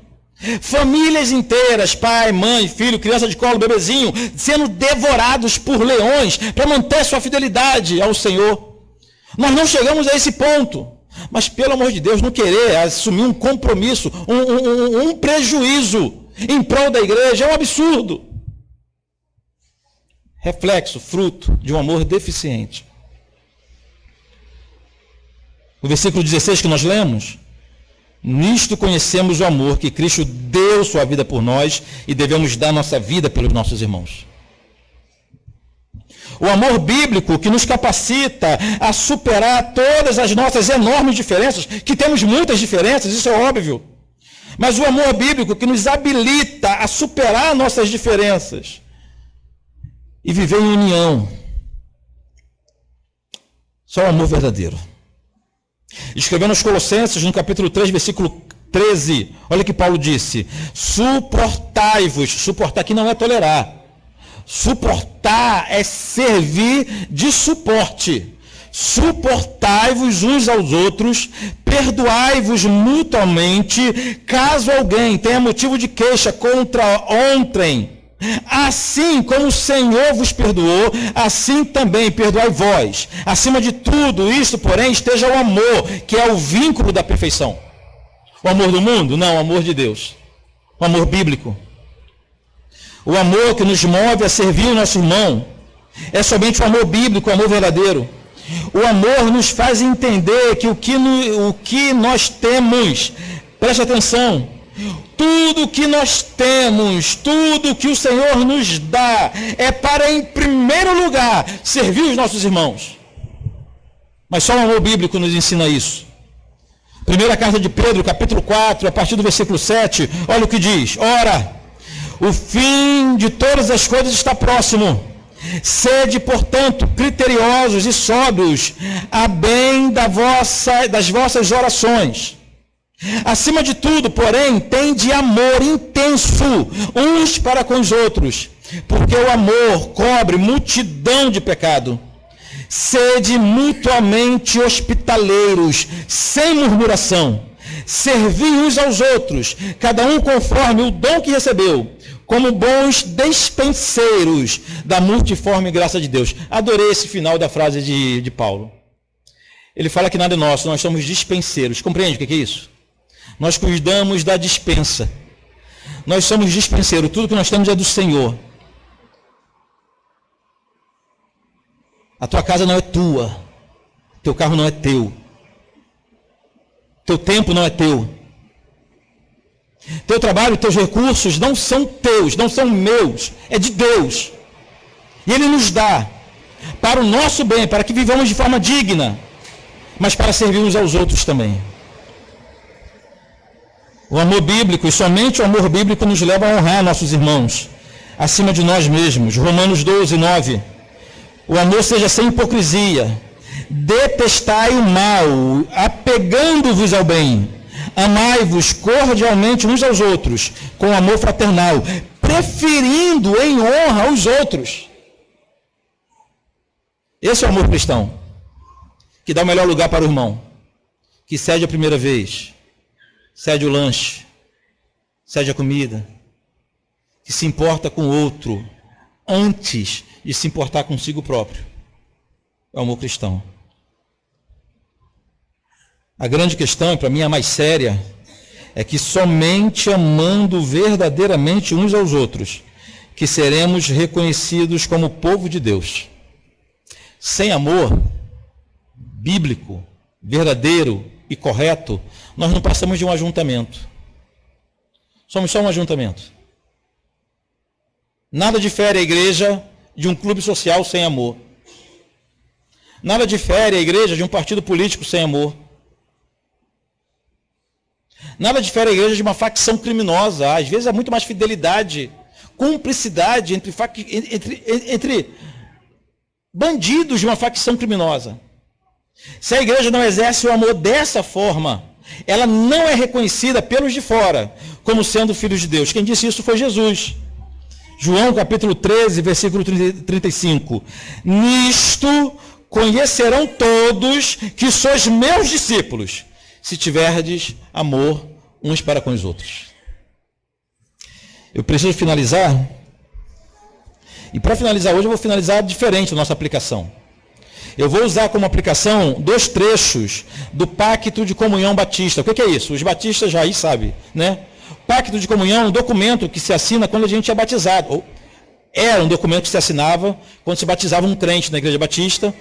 Famílias inteiras, pai, mãe, filho, criança de colo, bebezinho, sendo devorados por leões para manter sua fidelidade ao Senhor. Nós não chegamos a esse ponto. Mas, pelo amor de Deus, não querer assumir um compromisso, um prejuízo em prol da igreja é um absurdo. Reflexo, fruto de um amor deficiente. O versículo 16 que nós lemos: nisto conhecemos o amor, que Cristo deu sua vida por nós e devemos dar nossa vida pelos nossos irmãos. O amor bíblico que nos capacita a superar todas as nossas enormes diferenças, que temos muitas diferenças, isso é óbvio. Mas o amor bíblico que nos habilita a superar nossas diferenças e viver em união. Só o amor verdadeiro. Escrevendo aos Colossenses, no capítulo 3, versículo 13, olha o que Paulo disse: suportai-vos. Suportar aqui não é tolerar. Suportar é servir de suporte. Suportai-vos uns aos outros, perdoai-vos mutuamente, caso alguém tenha motivo de queixa contra outrem. Assim como o Senhor vos perdoou, assim também perdoai vós. Acima de tudo isso, porém, esteja o amor, que é o vínculo da perfeição. O amor do mundo? Não, o amor de Deus. O amor bíblico. O amor que nos move a servir o nosso irmão é somente o amor bíblico, o amor verdadeiro. O amor nos faz entender que o que nós temos, preste atenção, tudo que nós temos, tudo que o Senhor nos dá, é para, em primeiro lugar, servir os nossos irmãos. Mas só o amor bíblico nos ensina isso. Primeira carta de Pedro, capítulo 4, a partir do versículo 7, olha o que diz: ora, o fim de todas as coisas está próximo. Sede, portanto, criteriosos e sóbrios, a bem das vossas orações. Acima de tudo, porém, tende amor intenso uns para com os outros, porque o amor cobre multidão de pecado. Sede mutuamente hospitaleiros, sem murmuração. Servi uns aos outros, cada um conforme o dom que recebeu, como bons despenseiros da multiforme graça de Deus. Adorei esse final da frase de Paulo. Ele fala que nada é nosso, nós somos dispenseiros. Compreende o que é isso? Nós cuidamos da dispensa. Nós somos dispenseiros, tudo que nós temos é do Senhor. A tua casa não é tua, teu carro não é teu, teu tempo não é teu. Teu trabalho, teus recursos não são teus, não são meus, é de Deus. E Ele nos dá para o nosso bem, para que vivamos de forma digna, mas para servir uns aos outros também. O amor bíblico, e somente o amor bíblico, nos leva a honrar nossos irmãos, acima de nós mesmos. Romanos 12, 9. O amor seja sem hipocrisia. Detestai o mal, apegando-vos ao bem. Amai-vos cordialmente uns aos outros, com amor fraternal, preferindo em honra os outros. Esse é o amor cristão, que dá o melhor lugar para o irmão, que cede a primeira vez, cede o lanche, cede a comida, que se importa com o outro antes de se importar consigo próprio. É o amor cristão. A grande questão, e para mim a mais séria, é que somente amando verdadeiramente uns aos outros, que seremos reconhecidos como povo de Deus. Sem amor bíblico, verdadeiro e correto, nós não passamos de um ajuntamento. Somos só um ajuntamento. Nada difere a igreja de um clube social sem amor. Nada difere a igreja de um partido político sem amor. Nada difere a igreja de uma facção criminosa. Às vezes há muito mais fidelidade, cumplicidade entre bandidos de uma facção criminosa. Se a igreja não exerce o amor dessa forma, ela não é reconhecida pelos de fora como sendo filhos de Deus. Quem disse isso foi Jesus. João capítulo 13, versículo 35. Nisto conhecerão todos que sois meus discípulos, se tiverdes amor uns para com os outros. Eu preciso finalizar. E para finalizar hoje, eu vou finalizar diferente a nossa aplicação. Eu vou usar como aplicação 2 trechos do Pacto de Comunhão Batista. O que é isso? Os batistas já aí sabem, né? Pacto de Comunhão é um documento que se assina quando a gente é batizado. Era um documento que se assinava quando se batizava um crente na Igreja Batista.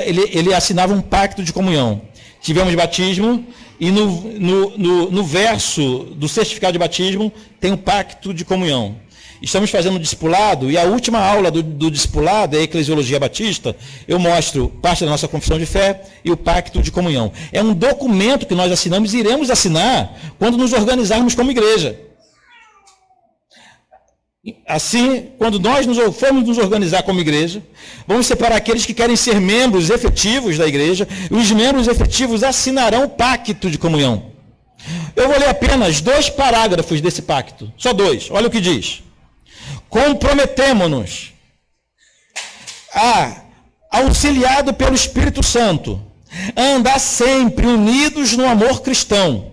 Ele assinava um pacto de comunhão. Tivemos batismo e no verso do certificado de batismo tem um pacto de comunhão. Estamos fazendo discipulado e a última aula do discipulado, a Eclesiologia Batista, eu mostro parte da nossa confissão de fé e o pacto de comunhão. É um documento que nós assinamos e iremos assinar quando nos organizarmos como igreja. Assim, quando nós formos nos organizar como igreja, vamos separar aqueles que querem ser membros efetivos da igreja, e os membros efetivos assinarão o pacto de comunhão. Eu vou ler apenas 2 parágrafos desse pacto, só 2, olha o que diz. Comprometemo-nos auxiliado pelo Espírito Santo, a andar sempre unidos no amor cristão,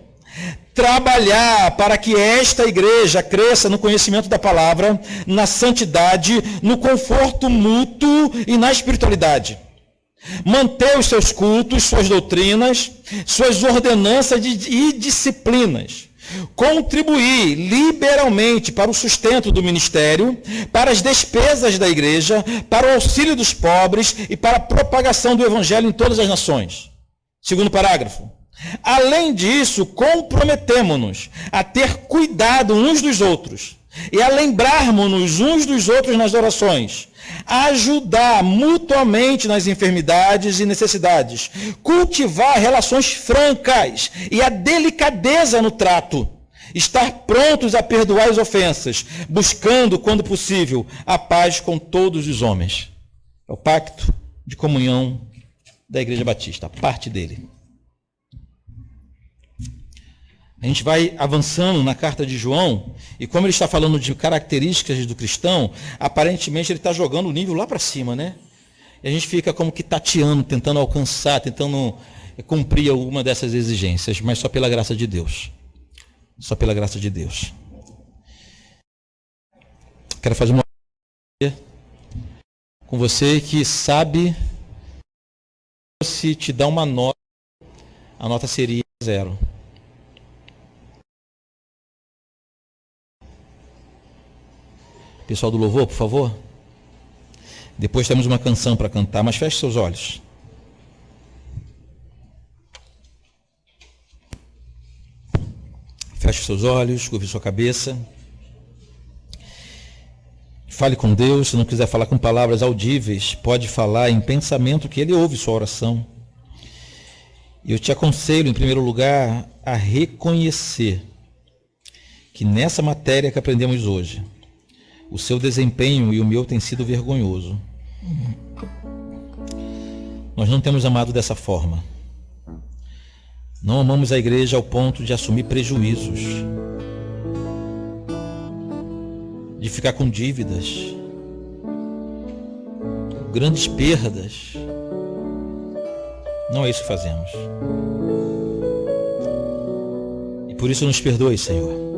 trabalhar para que esta igreja cresça no conhecimento da palavra, na santidade, no conforto mútuo e na espiritualidade. Manter os seus cultos, suas doutrinas, suas ordenanças e disciplinas. Contribuir liberalmente para o sustento do ministério, para as despesas da igreja, para o auxílio dos pobres e para a propagação do evangelho em todas as nações. Segundo parágrafo. Além disso, comprometemo-nos a ter cuidado uns dos outros e a lembrarmos-nos uns dos outros nas orações, a ajudar mutuamente nas enfermidades e necessidades, cultivar relações francas e a delicadeza no trato, estar prontos a perdoar as ofensas, buscando, quando possível, a paz com todos os homens. É o pacto de comunhão da Igreja Batista, a parte dele. A gente vai avançando na carta de João, e como ele está falando de características do cristão, aparentemente ele está jogando o nível lá para cima, né? E a gente fica como que tateando, tentando alcançar, tentando cumprir alguma dessas exigências, mas só pela graça de Deus. Só pela graça de Deus. Quero fazer uma com você que sabe, se te dá uma nota, a nota seria 0. Pessoal do louvor, por favor. Depois temos uma canção para cantar, mas feche seus olhos. Feche seus olhos, curve sua cabeça. Fale com Deus. Se não quiser falar com palavras audíveis, pode falar em pensamento, que Ele ouve sua oração. E eu te aconselho, em primeiro lugar, a reconhecer que nessa matéria que aprendemos hoje, o seu desempenho e o meu tem sido vergonhoso. Nós não temos amado dessa forma. Não amamos a igreja ao ponto de assumir prejuízos, de ficar com dívidas, grandes perdas. Não é isso que fazemos. E por isso nos perdoe, Senhor.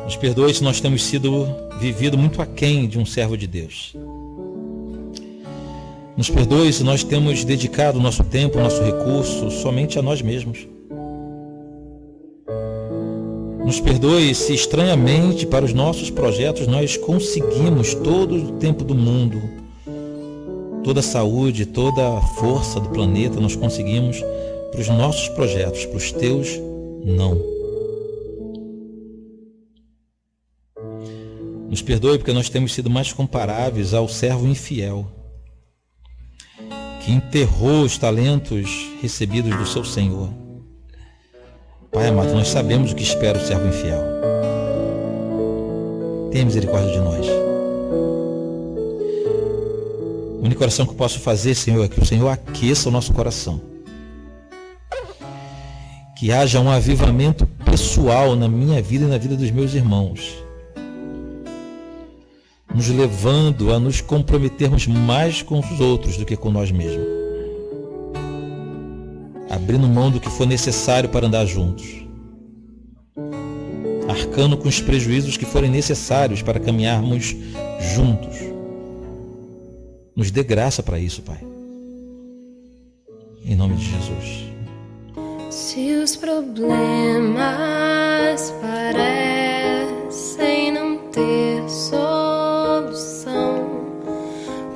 Nos perdoe se nós temos vivido muito aquém de um servo de Deus. Nos perdoe se nós temos dedicado o nosso tempo, o nosso recurso somente a nós mesmos. Nos perdoe se estranhamente para os nossos projetos nós conseguimos todo o tempo do mundo, toda a saúde, toda a força do planeta nós conseguimos para os nossos projetos, para os teus não. Nos perdoe porque nós temos sido mais comparáveis ao servo infiel, que enterrou os talentos recebidos do seu Senhor. Pai amado, nós sabemos o que espera o servo infiel. Tenha misericórdia de nós. A única oração que eu posso fazer, Senhor, é que o Senhor aqueça o nosso coração. Que haja um avivamento pessoal na minha vida e na vida dos meus irmãos, nos levando a nos comprometermos mais com os outros do que com nós mesmos, abrindo mão do que for necessário para andar juntos. arcando com os prejuízos que forem necessários para caminharmos juntos. Nos dê graça para isso, Pai. Em nome de Jesus. Se os problemas parecem não ter solução,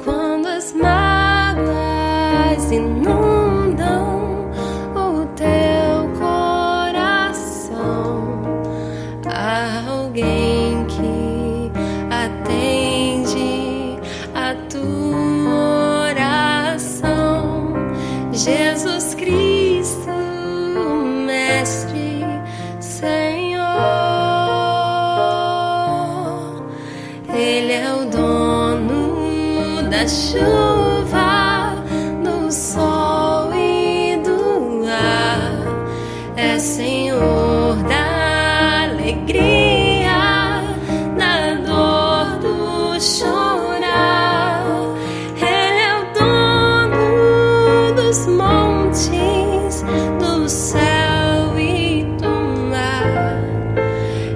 quando as mágoas inundam o teu coração, há alguém que atende a tua oração. Jesus Cristo, Mestre, Senhor, Ele é o dono da chuva, do sol e do ar, é Senhor da alegria, da dor, do chorar. Ele é o dono dos montes, do céu e do mar,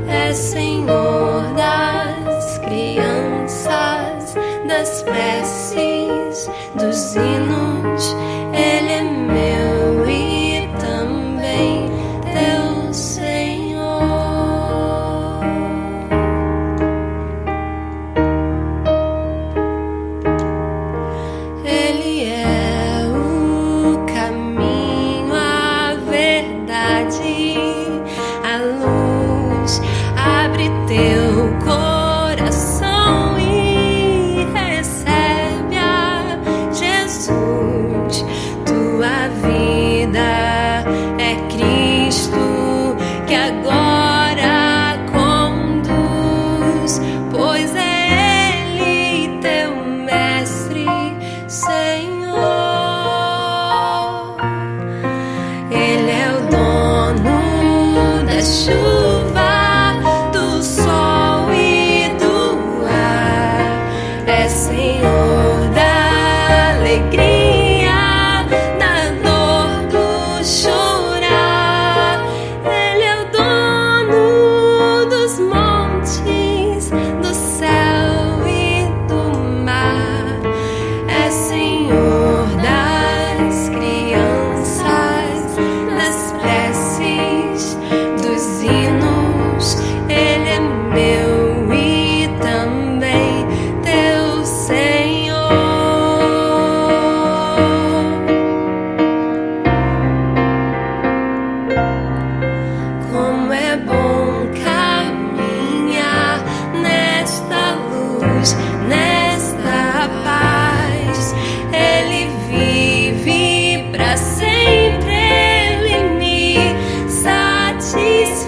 é Senhor das crianças, das preces, dos hinos. Ele é meu e também teu Senhor. Ele é o caminho, a verdade, a luz. Abre teu coração e recebe a Jesus. Tua vida é Cristo que agora conduz, pois é Ele teu Mestre, Senhor. Ele é o dono da chuva, do sol e do ar, é Senhor da alegria, da dor, do chorar. Ele é o dono dos montes, do céu e do mar, é Senhor das crianças, das preces, dos hinos. Ele é meu e também teu Senhor. Como é bom caminhar nesta luz, nesta paz. Ele vive pra sempre, Ele me satisfaz.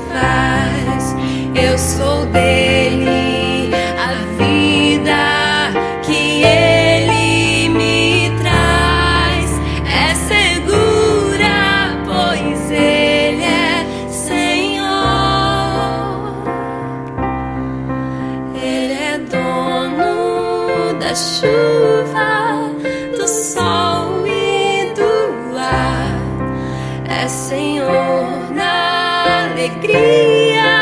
Eu sou dele, a vida que Ele me traz é segura, pois Ele é Senhor. Ele é dono da chuva, do sol e do ar, é Senhor da alegria,